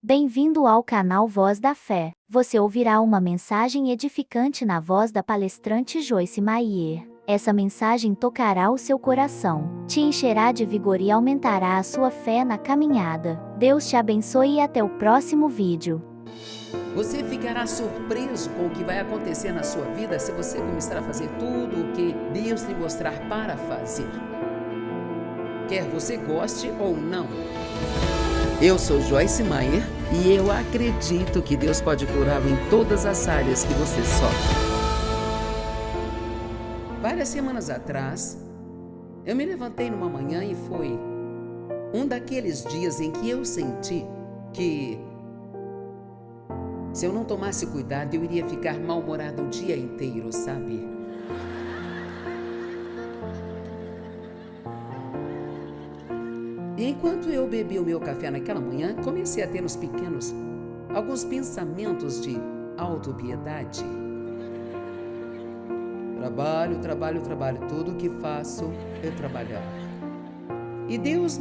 Bem-vindo ao canal Voz da Fé. Você ouvirá uma mensagem edificante na voz da palestrante Joyce Meyer. Essa mensagem tocará o seu coração, te encherá de vigor e aumentará a sua fé na caminhada. Deus te abençoe e até o próximo vídeo. Você ficará surpreso com o que vai acontecer na sua vida se você começar a fazer tudo o que Deus lhe mostrar para fazer. Quer você goste ou não. Eu sou Joyce Meyer e eu acredito que Deus pode curá-lo em todas as áreas que você sofre. Várias semanas atrás, eu me levantei numa manhã e foi um daqueles dias em que eu senti que se eu não tomasse cuidado, eu iria ficar mal-humorada o dia inteiro, sabe? E enquanto eu bebi o meu café naquela manhã, comecei a ter uns pequenos, alguns pensamentos de autopiedade. Trabalho, tudo o que faço é trabalhar. E Deus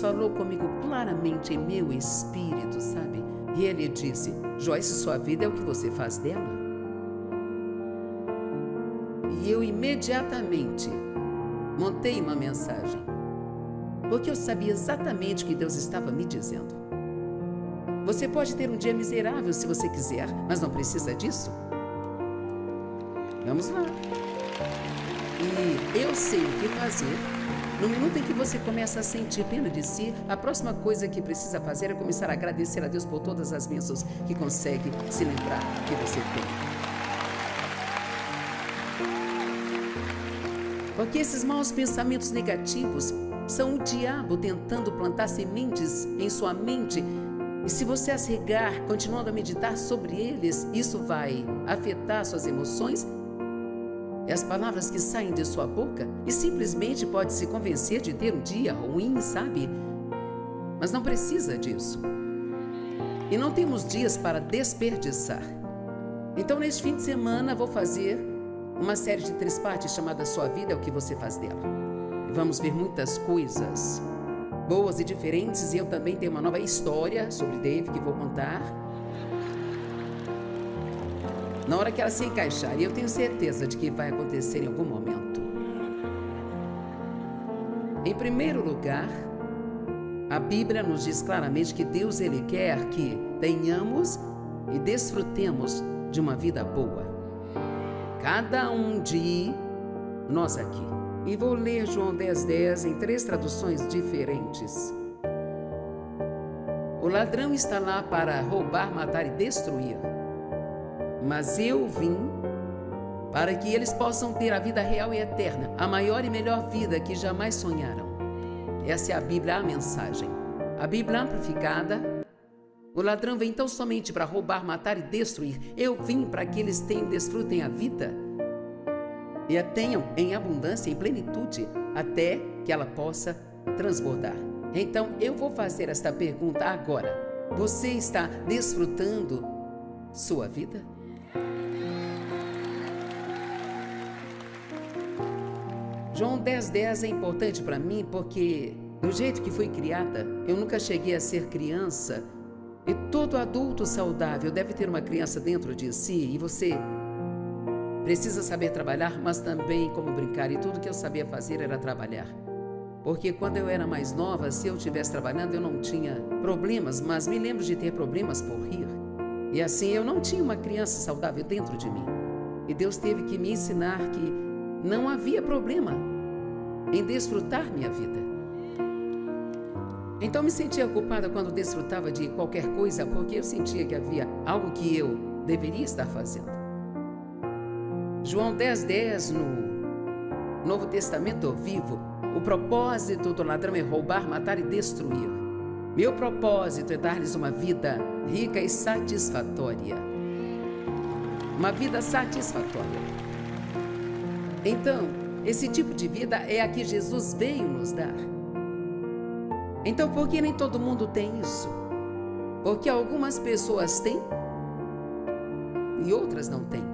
falou comigo claramente em meu espírito, sabe? E Ele disse: Joyce, sua vida é o que você faz dela. E eu imediatamente montei uma mensagem, porque eu sabia exatamente o que Deus estava me dizendo. Você pode ter um dia miserável se você quiser, mas não precisa disso. Vamos lá. E eu sei o que fazer. No minuto em que você começa a sentir pena de si, a próxima coisa que precisa fazer é começar a agradecer a Deus por todas as bênçãos que consegue se lembrar que você tem. Porque esses maus pensamentos negativos são o diabo tentando plantar sementes em sua mente. E se você as regar, continuando a meditar sobre eles, isso vai afetar suas emoções e as palavras que saem de sua boca, e simplesmente pode se convencer de ter um dia ruim, sabe? Mas não precisa disso. E não temos dias para desperdiçar. Então, neste fim de semana, vou fazer uma série de 3 partes chamada Sua Vida é o que você faz dela. E vamos ver muitas coisas boas e diferentes, e eu também tenho uma nova história sobre Dave que vou contar na hora que ela se encaixar, e eu tenho certeza de que vai acontecer em algum momento. Em primeiro lugar, a Bíblia nos diz claramente que Deus, Ele quer que tenhamos e desfrutemos de uma vida boa. Cada um de nós aqui. E vou ler João 10:10 em 3 traduções diferentes. O ladrão está lá para roubar, matar e destruir. Mas eu vim para que eles possam ter a vida real e eterna, a maior e melhor vida que jamais sonharam. Essa é a Bíblia, a mensagem. A Bíblia amplificada. O ladrão vem tão somente para roubar, matar e destruir. Eu vim para que eles desfrutem a vida e a tenham em abundância, em plenitude, até que ela possa transbordar. Então, eu vou fazer esta pergunta agora. Você está desfrutando sua vida? João 10:10 é importante para mim porque, do jeito que fui criada, eu nunca cheguei a ser criança, e todo adulto saudável deve ter uma criança dentro de si, e você precisa saber trabalhar, mas também como brincar, e tudo que eu sabia fazer era trabalhar. Porque quando eu era mais nova, se eu estivesse trabalhando, eu não tinha problemas, mas me lembro de ter problemas por rir. E assim, eu não tinha uma criança saudável dentro de mim. E Deus teve que me ensinar que não havia problema em desfrutar minha vida. Então me sentia culpada quando desfrutava de qualquer coisa, porque eu sentia que havia algo que eu deveria estar fazendo. João 10:10 no Novo Testamento Vivo, o propósito do ladrão é roubar, matar e destruir. Meu propósito é dar-lhes uma vida rica e satisfatória. Uma vida satisfatória. Então, esse tipo de vida é a que Jesus veio nos dar. Então, por que nem todo mundo tem isso? Porque algumas pessoas têm e outras não têm.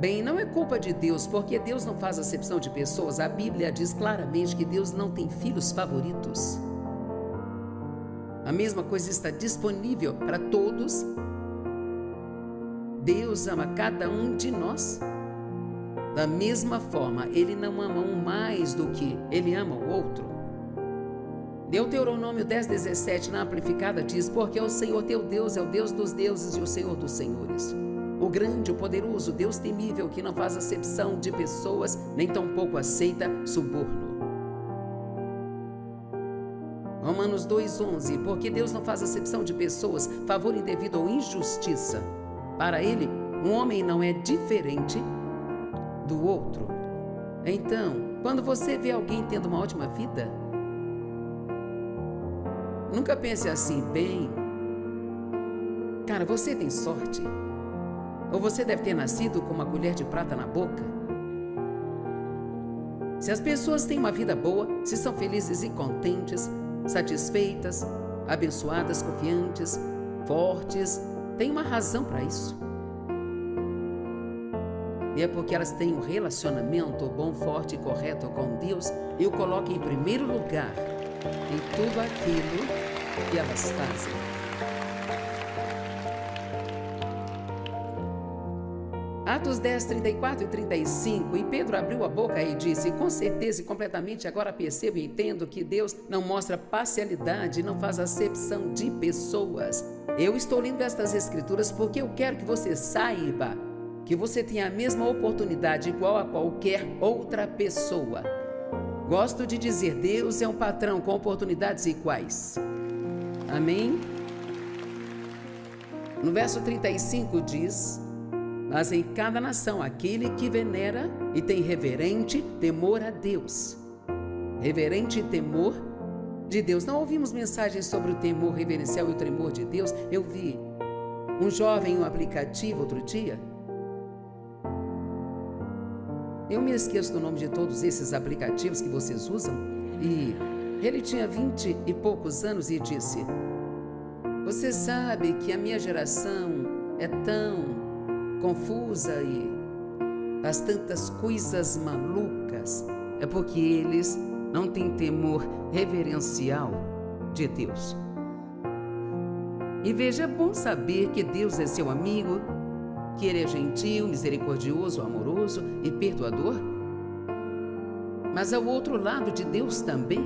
Bem, não é culpa de Deus, porque Deus não faz acepção de pessoas. A Bíblia diz claramente que Deus não tem filhos favoritos. A mesma coisa está disponível para todos. Deus ama cada um de nós. Da mesma forma, Ele não ama um mais do que Ele ama o outro. Deuteronômio 10:17, na Amplificada, diz: porque o Senhor teu Deus é o Deus dos deuses e o Senhor dos senhores. O grande, o poderoso, Deus temível, que não faz acepção de pessoas, nem tampouco aceita suborno. Romanos 2:11, porque Deus não faz acepção de pessoas, favor indevido ou injustiça. Para Ele, um homem não é diferente do outro. Então, quando você vê alguém tendo uma ótima vida, nunca pense assim: bem, cara, você tem sorte. Ou você deve ter nascido com uma colher de prata na boca. Se as pessoas têm uma vida boa, se são felizes e contentes, satisfeitas, abençoadas, confiantes, fortes, tem uma razão para isso. E é porque elas têm um relacionamento bom, forte e correto com Deus e o colocam em primeiro lugar em tudo aquilo que elas fazem. Atos 10, 34 e 35, e Pedro abriu a boca e disse: com certeza e completamente agora percebo e entendo que Deus não mostra parcialidade, não faz acepção de pessoas. Eu estou lendo estas escrituras porque eu quero que você saiba que você tem a mesma oportunidade igual a qualquer outra pessoa. Gosto de dizer, Deus é um patrão com oportunidades iguais. Amém? No verso 35 diz: mas em cada nação, aquele que venera e tem reverente temor a Deus. Reverente temor de Deus. Não ouvimos mensagens sobre o temor reverencial e o tremor de Deus? Eu vi um jovem em um aplicativo outro dia. Eu me esqueço do nome de todos esses aplicativos que vocês usam. E ele tinha 20 e poucos anos e disse: você sabe que a minha geração é tão confusa e faz tantas coisas malucas, é porque eles não têm temor reverencial de Deus. E veja, é bom saber que Deus é seu amigo, que Ele é gentil, misericordioso, amoroso e perdoador. Mas há o outro lado de Deus também,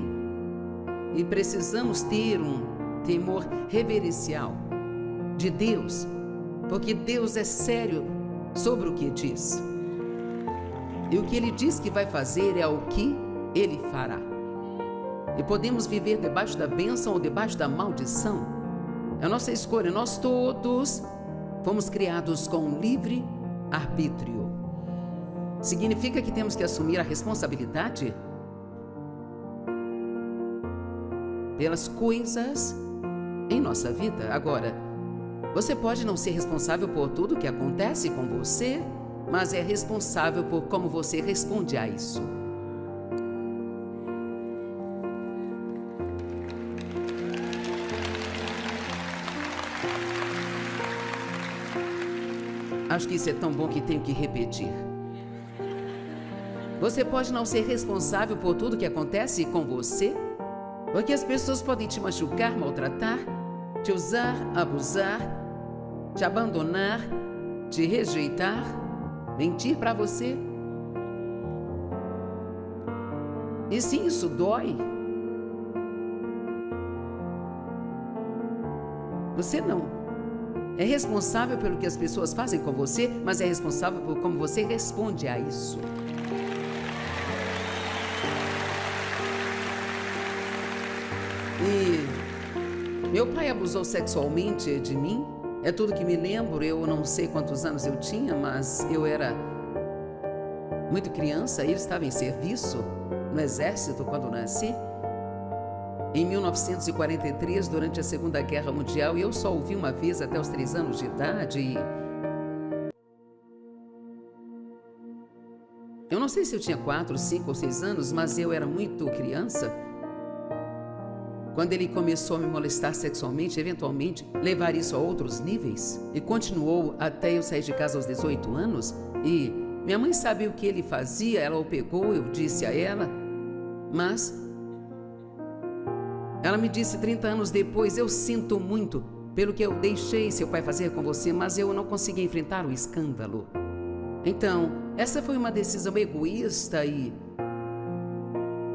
e precisamos ter um temor reverencial de Deus, porque Deus é sério sobre o que diz. E o que Ele diz que vai fazer é o que Ele fará. E podemos viver debaixo da bênção ou debaixo da maldição. É a nossa escolha. Nós todos fomos criados com livre arbítrio. Significa que temos que assumir a responsabilidade pelas coisas em nossa vida. Agora, você pode não ser responsável por tudo que acontece com você, mas é responsável por como você responde a isso. Acho que isso é tão bom que tenho que repetir. Você pode não ser responsável por tudo que acontece com você, porque as pessoas podem te machucar, maltratar, te usar, abusar, te abandonar, te rejeitar, mentir para você. E sim, isso dói. Você não é responsável pelo que as pessoas fazem com você, mas é responsável por como você responde a isso. E meu pai abusou sexualmente de mim. É tudo que me lembro. Eu não sei quantos anos eu tinha, mas eu era muito criança. Ele estava em serviço no exército quando nasci. Em 1943, durante a Segunda Guerra Mundial, e eu só ouvi uma vez até os 3 anos de idade. E eu não sei se eu tinha 4, 5 ou 6 anos, mas eu era muito criança. Quando ele começou a me molestar sexualmente, eventualmente levar isso a outros níveis, e continuou até eu sair de casa aos 18 anos, e minha mãe sabe o que ele fazia, ela o pegou, eu disse a ela, mas Ela me disse 30 anos depois: eu sinto muito pelo que eu deixei seu pai fazer com você, mas eu não consegui enfrentar o escândalo. Então, essa foi uma decisão egoísta e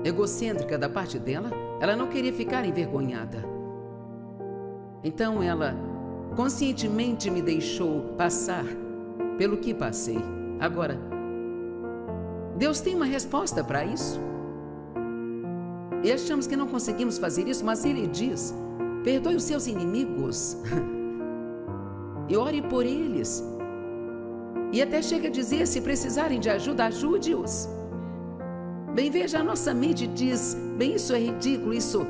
egocêntrica da parte dela. Ela não queria ficar envergonhada. Então ela conscientemente me deixou passar pelo que passei. Agora, Deus tem uma resposta para isso. E achamos que não conseguimos fazer isso, mas Ele diz: perdoe os seus inimigos e ore por eles. E até chega a dizer: se precisarem de ajuda, ajude-os. Bem, veja, a nossa mente diz: bem, isso é ridículo, isso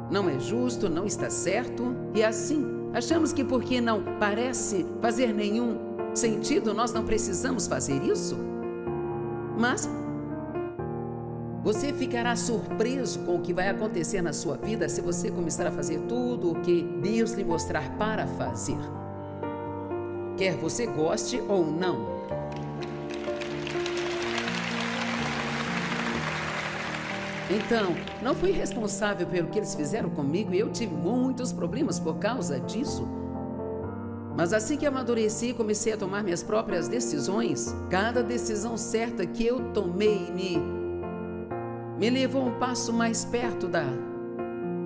não é justo, não está certo. E assim, achamos que porque não parece fazer nenhum sentido, nós não precisamos fazer isso. Mas você ficará surpreso com o que vai acontecer na sua vida se você começar a fazer tudo o que Deus lhe mostrar para fazer. Quer você goste ou não. Então, não fui responsável pelo que eles fizeram comigo e eu tive muitos problemas por causa disso. Mas assim que amadureci e comecei a tomar minhas próprias decisões, cada decisão certa que eu tomei me levou um passo mais perto da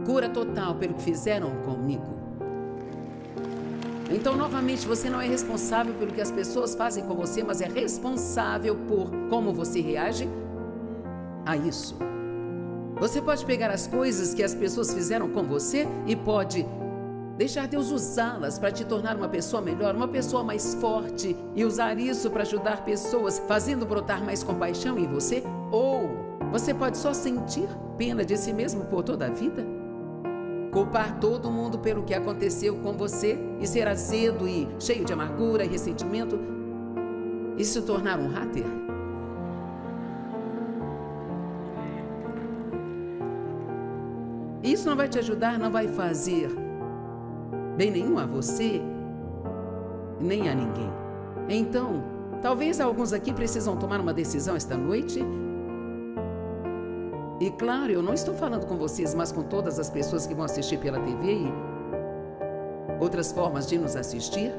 cura total pelo que fizeram comigo. Então, novamente, você não é responsável pelo que as pessoas fazem com você, mas é responsável por como você reage a isso. Você pode pegar as coisas que as pessoas fizeram com você e pode deixar Deus usá-las para te tornar uma pessoa melhor, uma pessoa mais forte, e usar isso para ajudar pessoas, fazendo brotar mais compaixão em você. Ou você pode só sentir pena de si mesmo por toda a vida, culpar todo mundo pelo que aconteceu com você e ser azedo e cheio de amargura e ressentimento e se tornar um hater. Isso não vai te ajudar, não vai fazer bem nenhum a você, nem a ninguém. Então, talvez alguns aqui precisam tomar uma decisão esta noite. E claro, eu não estou falando com vocês, mas com todas as pessoas que vão assistir pela TV e outras formas de nos assistir.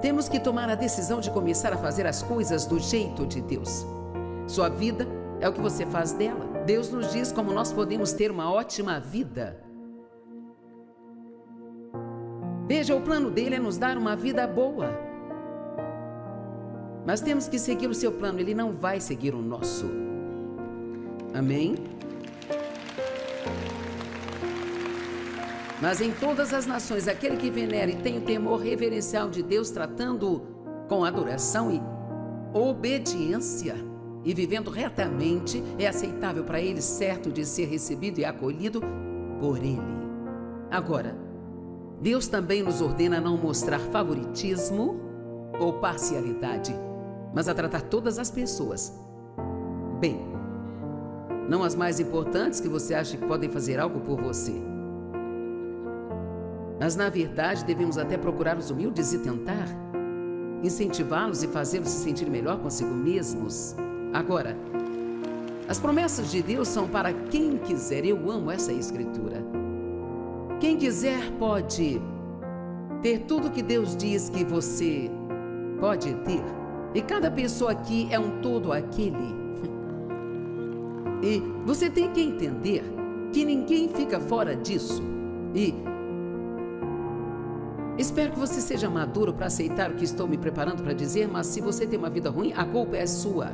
Temos que tomar a decisão de começar a fazer as coisas do jeito de Deus. Sua vida é o que você faz dela. Deus nos diz como nós podemos ter uma ótima vida. Veja, o plano dele é nos dar uma vida boa. Mas temos que seguir o seu plano, ele não vai seguir o nosso. Amém? Mas em todas as nações, aquele que venera e tem o temor reverencial de Deus, tratando com adoração e obediência e vivendo retamente, é aceitável para ele, certo de ser recebido e acolhido por ele. Agora, Deus também nos ordena a não mostrar favoritismo ou parcialidade, mas a tratar todas as pessoas bem. Não as mais importantes que você acha que podem fazer algo por você. Mas, na verdade, devemos até procurar os humildes e tentar incentivá-los e fazê-los se sentir melhor consigo mesmos. Agora, as promessas de Deus são para quem quiser. Eu amo essa escritura. Quem quiser pode ter tudo que Deus diz que você pode ter. E cada pessoa aqui é um todo aquele. E você tem que entender que ninguém fica fora disso. E espero que você seja maduro para aceitar o que estou me preparando para dizer, mas se você tem uma vida ruim, a culpa é sua.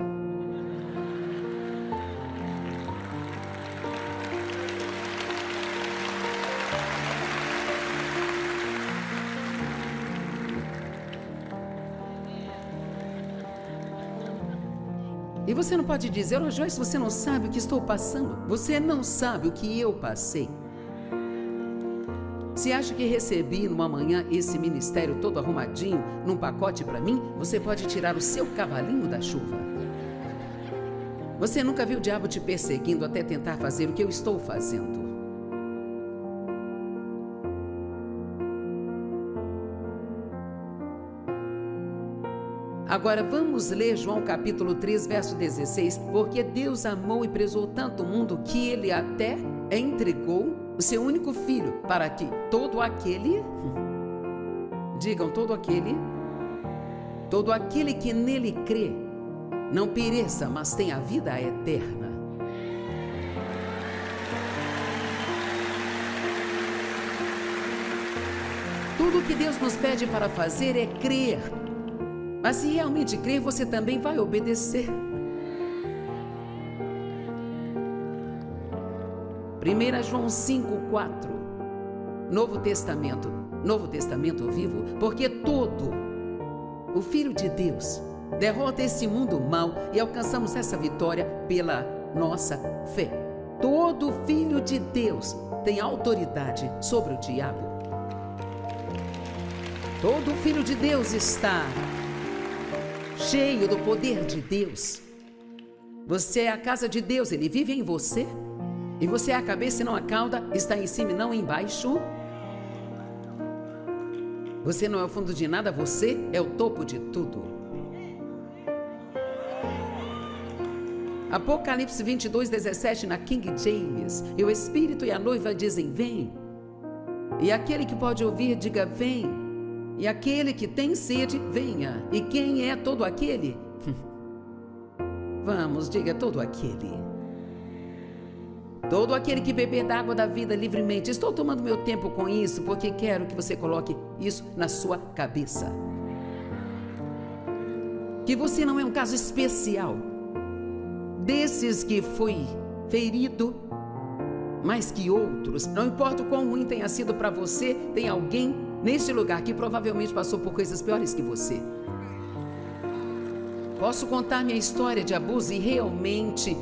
E você não pode dizer: "Oh, Joyce, você não sabe o que estou passando." Você não sabe o que eu passei. Se acha que recebi numa manhã esse ministério todo arrumadinho, num pacote para mim, você pode tirar o seu cavalinho da chuva. Você nunca viu o diabo te perseguindo até tentar fazer o que eu estou fazendo. Agora vamos ler João capítulo 3, verso 16. Porque Deus amou e prezou tanto o mundo que ele até entregou o seu único filho, para que todo aquele, digam todo aquele que nele crê, não pereça, mas tenha a vida eterna. Tudo o que Deus nos pede para fazer é crer. Mas se realmente crer, você também vai obedecer. 1 João 5,4. Novo Testamento vivo, porque todo o Filho de Deus derrota esse mundo mau e alcançamos essa vitória pela nossa fé. Todo Filho de Deus tem autoridade sobre o diabo. Todo Filho de Deus está cheio do poder de Deus. Você é a casa de Deus, Ele vive em você. E você é a cabeça e não a cauda, está em cima e não embaixo. Você não é o fundo de nada, você é o topo de tudo. Apocalipse 22, 17 na King James. E o Espírito e a noiva dizem, vem. E aquele que pode ouvir, diga, vem. E aquele que tem sede, venha. E quem é todo aquele? Vamos, diga todo aquele. Todo aquele que beber da água da vida livremente. Estou tomando meu tempo com isso, porque quero que você coloque isso na sua cabeça. Que você não é um caso especial. Desses que foi ferido mais que outros. Não importa o quão ruim tenha sido para você, tem alguém neste lugar que provavelmente passou por coisas piores que você. Posso contar minha história de abuso e realmente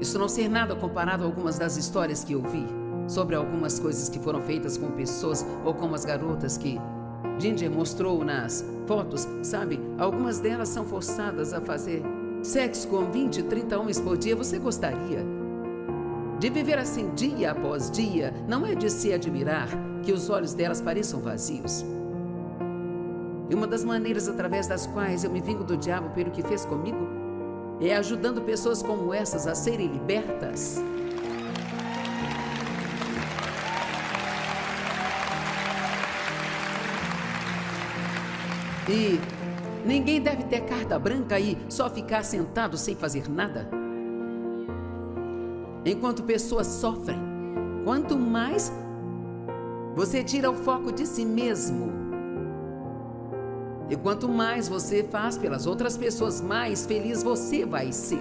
isso não ser nada comparado a algumas das histórias que eu vi sobre algumas coisas que foram feitas com pessoas ou com as garotas que Ginger mostrou nas fotos, sabe? Algumas delas são forçadas a fazer sexo com 20, 30 homens por dia. Você gostaria de viver assim dia após dia? Não é de se admirar que os olhos delas pareçam vazios. E uma das maneiras através das quais eu me vingo do diabo pelo que fez comigo é ajudando pessoas como essas a serem libertas. E ninguém deve ter carta branca e só ficar sentado sem fazer nada. Enquanto pessoas sofrem, quanto mais você tira o foco de si mesmo, e quanto mais você faz pelas outras pessoas, mais feliz você vai ser.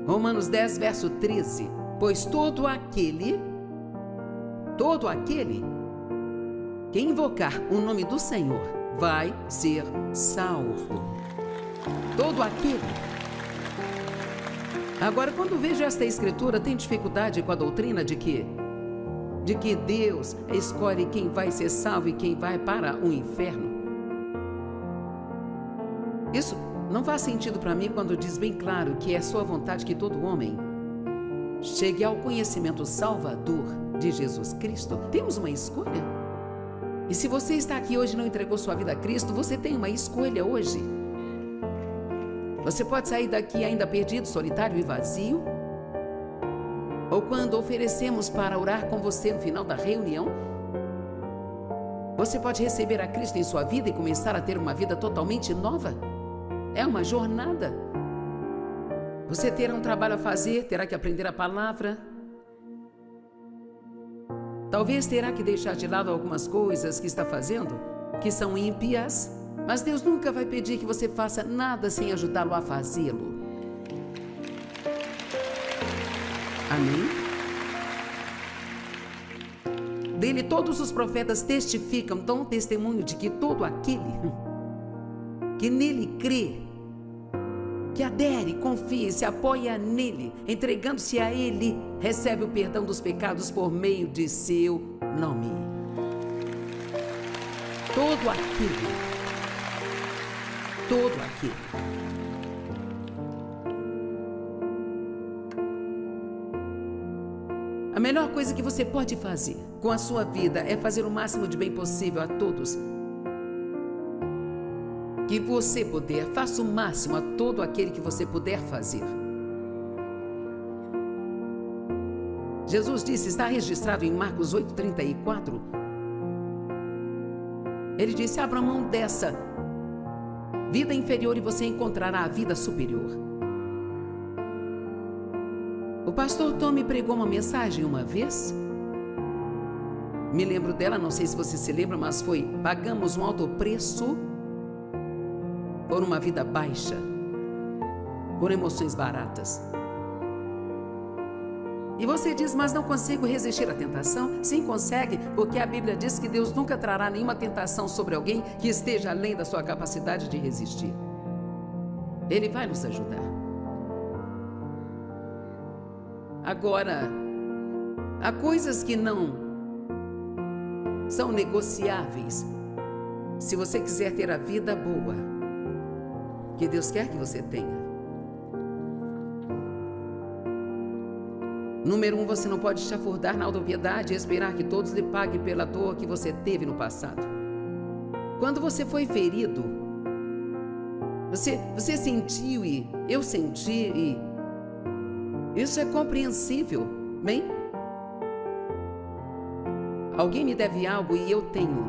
Romanos 10, verso 13. Pois todo aquele que invocar o nome do Senhor vai ser salvo. Todo aquele. Agora, quando vejo esta escritura, tenho dificuldade com a doutrina de que Deus escolhe quem vai ser salvo e quem vai para o inferno. Isso não faz sentido para mim quando diz bem claro que é sua vontade que todo homem chegue ao conhecimento salvador de Jesus Cristo. Temos uma escolha. E se você está aqui hoje e não entregou sua vida a Cristo, você tem uma escolha hoje. Você pode sair daqui ainda perdido, solitário e vazio. Ou quando oferecemos para orar com você no final da reunião, você pode receber a Cristo em sua vida e começar a ter uma vida totalmente nova. É uma jornada. Você terá um trabalho a fazer, terá que aprender a palavra. Talvez terá que deixar de lado algumas coisas que está fazendo, que são ímpias. Mas Deus nunca vai pedir que você faça nada sem ajudá-lo a fazê-lo. Amém? Dele todos os profetas testificam, dão testemunho de que todo aquele que nele crê, que adere, confia e se apoia nele, entregando-se a ele, recebe o perdão dos pecados por meio de seu nome. Todo aquele. A melhor coisa que você pode fazer com a sua vida é fazer o máximo de bem possível a todos que você puder. Faça o máximo a todo aquele que você puder fazer. Jesus disse, está registrado em Marcos 8,34. Ele disse, abra mão dessa vida inferior e você encontrará a vida superior. O pastor Tom me pregou uma mensagem uma vez. Me lembro dela, não sei se você se lembra, mas foi: pagamos um alto preço por uma vida baixa, por emoções baratas. E você diz, mas não consigo resistir à tentação? Sim, consegue, porque a Bíblia diz que Deus nunca trará nenhuma tentação sobre alguém que esteja além da sua capacidade de resistir. Ele vai nos ajudar. Agora, há coisas que não são negociáveis. Se você quiser ter a vida boa que Deus quer que você tenha. Número 1, você não pode chafurdar na autopiedade e esperar que todos lhe paguem pela dor que você teve no passado. Quando você foi ferido, você sentiu e eu senti e isso é compreensível, bem? Alguém me deve algo e eu tenho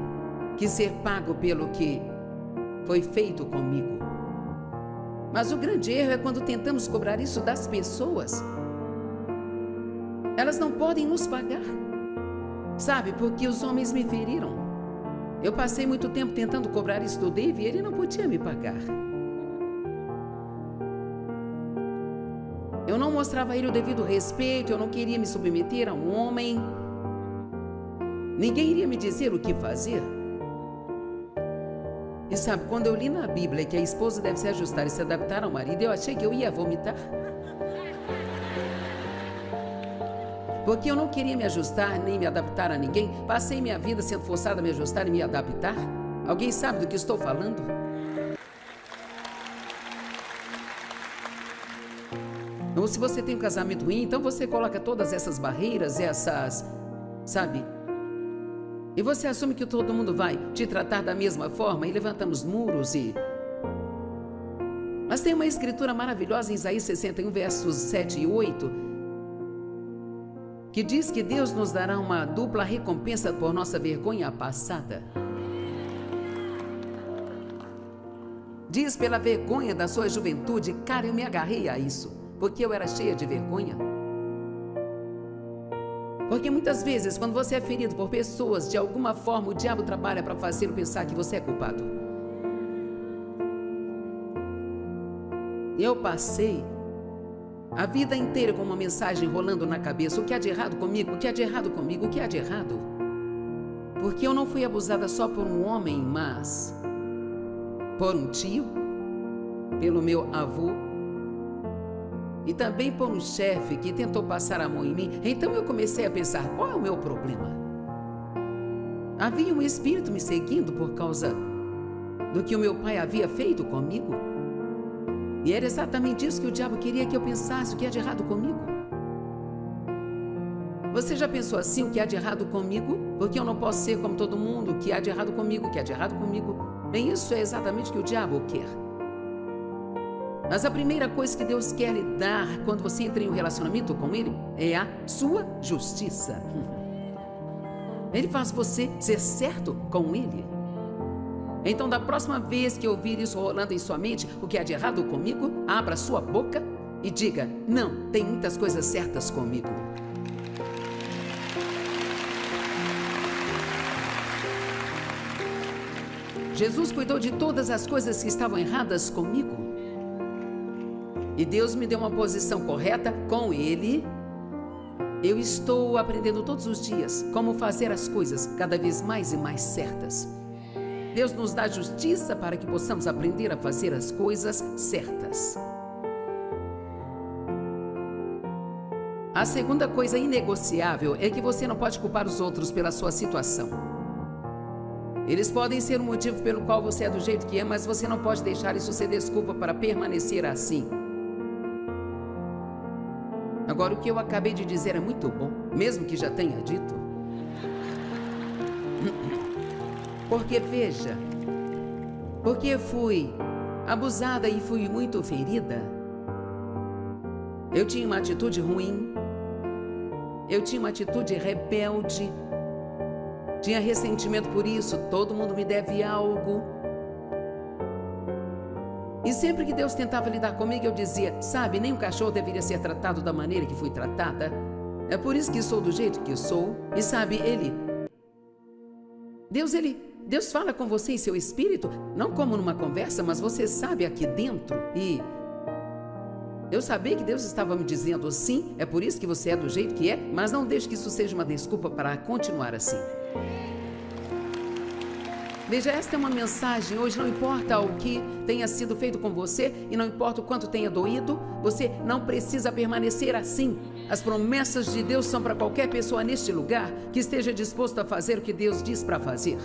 que ser pago pelo que foi feito comigo. Mas o grande erro é quando tentamos cobrar isso das pessoas. Elas não podem nos pagar, sabe? Porque os homens me feriram. Eu passei muito tempo tentando cobrar isso do Dave e ele não podia me pagar. Eu não mostrava a ele o devido respeito, eu não queria me submeter a um homem. Ninguém iria me dizer o que fazer. E sabe, quando eu li na Bíblia que a esposa deve se ajustar e se adaptar ao marido, eu achei que eu ia vomitar. Porque eu não queria me ajustar nem me adaptar a ninguém. Passei minha vida sendo forçada a me ajustar e me adaptar. Alguém sabe do que estou falando? Ou se você tem um casamento ruim, então você coloca todas essas barreiras, sabe? E você assume que todo mundo vai te tratar da mesma forma e levantamos muros e... Mas tem uma escritura maravilhosa em Isaías 61, versos 7 e 8, que diz que Deus nos dará uma dupla recompensa por nossa vergonha passada. Diz, pela vergonha da sua juventude, cara, eu me agarrei a isso, porque eu era cheia de vergonha. Porque muitas vezes, quando você é ferido por pessoas, de alguma forma o diabo trabalha para fazê-lo pensar que você é culpado. Eu passei a vida inteira com uma mensagem rolando na cabeça: o que há de errado comigo? O que há de errado comigo? O que há de errado? Porque eu não fui abusada só por um homem, mas por um tio, pelo meu avô e também por um chefe que tentou passar a mão em mim. Então eu comecei a pensar, qual é o meu problema? Havia um espírito me seguindo por causa do que o meu pai havia feito comigo. E era exatamente isso que o diabo queria que eu pensasse, o que há de errado comigo. Você já pensou assim, o que há de errado comigo? Porque eu não posso ser como todo mundo, o que há de errado comigo, o que há de errado comigo. Bem, isso é exatamente o que o diabo quer. Mas a primeira coisa que Deus quer lhe dar quando você entra em um relacionamento com Ele é a sua justiça. Ele faz você ser certo com Ele. Então, da próxima vez que ouvir isso rolando em sua mente, o que há de errado comigo, abra sua boca e diga, não, tem muitas coisas certas comigo. Jesus cuidou de todas as coisas que estavam erradas comigo. E Deus me deu uma posição correta com Ele. Eu estou aprendendo todos os dias como fazer as coisas cada vez mais e mais certas. Deus nos dá justiça para que possamos aprender a fazer as coisas certas. A segunda coisa inegociável é que você não pode culpar os outros pela sua situação. Eles podem ser o motivo pelo qual você é do jeito que é, mas você não pode deixar isso ser desculpa para permanecer assim. Agora, o que eu acabei de dizer é muito bom, mesmo que já tenha dito. Porque, veja, porque fui abusada e fui muito ferida. Eu tinha uma atitude ruim, eu tinha uma atitude rebelde, tinha ressentimento por isso, todo mundo me deve algo. E sempre que Deus tentava lidar comigo, eu dizia, sabe, nem um cachorro deveria ser tratado da maneira que fui tratada. É por isso que sou do jeito que sou. E sabe, Deus fala com você em seu espírito, não como numa conversa, mas você sabe aqui dentro. E eu sabia que Deus estava me dizendo sim, é por isso que você é do jeito que é, mas não deixe que isso seja uma desculpa para continuar assim. Veja, esta é uma mensagem hoje, não importa o que tenha sido feito com você e não importa o quanto tenha doído, você não precisa permanecer assim. As promessas de Deus são para qualquer pessoa neste lugar que esteja disposto a fazer o que Deus diz para fazer.